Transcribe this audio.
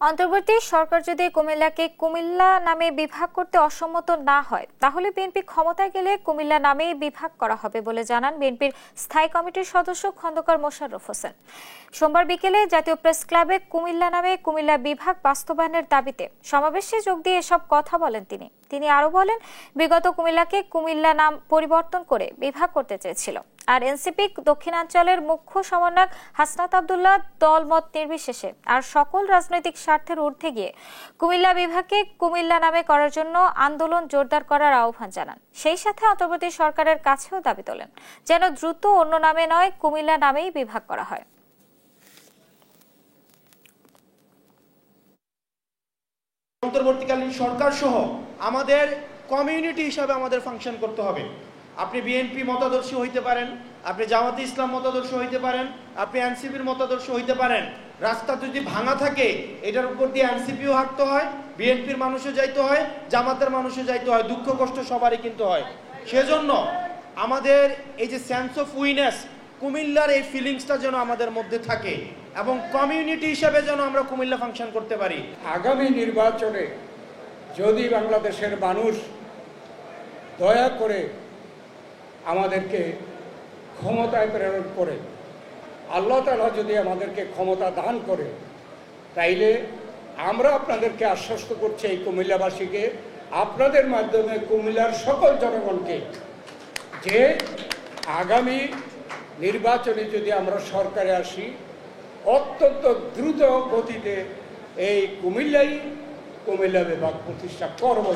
অন্তর্বর্তী সরকার যদি কুমিল্লাকে কুমিল্লা নামে বিভাগ করতে অসম্মত না হয় তাহলে বিএনপি ক্ষমতায় গেলে কুমিল্লা নামেই বিভাগ করা হবে বলে জানান বিএনপির স্থায়ী কমিটির সদস্য খন্দকার মোশাররফ হোসেন। সোমবার বিকেলে জাতীয় প্রেস ক্লাবে কুমিল্লা নামে কুমিল্লা বিভাগ বাস্তবায়নের দাবিতে সমাবেশে যোগ দিয়ে এসব কথা বলেন তিনি আরো বলেন, বিগত কুমিল্লাকে কুমিল্লা নাম পরিবর্তন করে বিভাগ করতে চেয়েছিল। আর এনসিপি দক্ষিণাঞ্চলের মুখ্য সমন্বয়ক হাসনাত আব্দুল্লাহ দলমত নির্বিশেষে আর সকল রাজনৈতিক স্বার্থের ঊর্ধ্বে গিয়ে কুমিল্লা বিভাগকে কুমিল্লা নামে করার জন্য আন্দোলন জোরদার করার আহ্বান জানান। সেই সাথে অন্তর্বর্তী সরকারের কাছেও দাবি তোলেন যেন দ্রুত অন্য নামে নয় কুমিল্লা নামেই বিভাগ করা হয়। অন্তর্বর্তীকালীন সরকার সহ আমাদের কমিউনিটি হিসাবে আমাদের ফাংশন করতে হবে। আপনি বিএনপি মতাদর্শী হইতে পারেন, আপনি জামাতে ইসলাম মতাদর্শ হইতে পারেন, আপনি এনসিপির মতাদর্শ হইতে পারেন। রাস্তা যদি ভাঙা থাকে এটার উপর দিয়ে এনসিপিও হাঁটতে হয়, বিএনপির মানুষও যাইতে হয়, জামাতের মানুষও যাইতে হয়, দুঃখ কষ্ট সবারই কিন্তু হয়। সেজন্য আমাদের এই যে সেন্স অফ উইনেস, কুমিল্লার এই ফিলিংসটা যেন আমাদের মধ্যে থাকে এবং কমিউনিটি হিসেবে যেন আমরা কুমিল্লা ফাংশন করতে পারি। আগামী নির্বাচনে যদি বাংলাদেশের মানুষ দয়া করে আমাদেরকে ক্ষমতায় প্রেরণ করে, আল্লাহ তাআলা যদি আমাদেরকে ক্ষমতা দান করে, তাইলে আমরা আপনাদেরকে আশ্বস্ত করছি, এই কুমিল্লাবাসীকে, আপনাদের মাধ্যমে কুমিল্লার সকল জনগণকে, যে আগামী নির্বাচনে যদি আমরা সরকারে আসি অত্যন্ত দ্রুত গতিতে এই কুমিল্লা বিভাগ প্রতিষ্ঠা করব।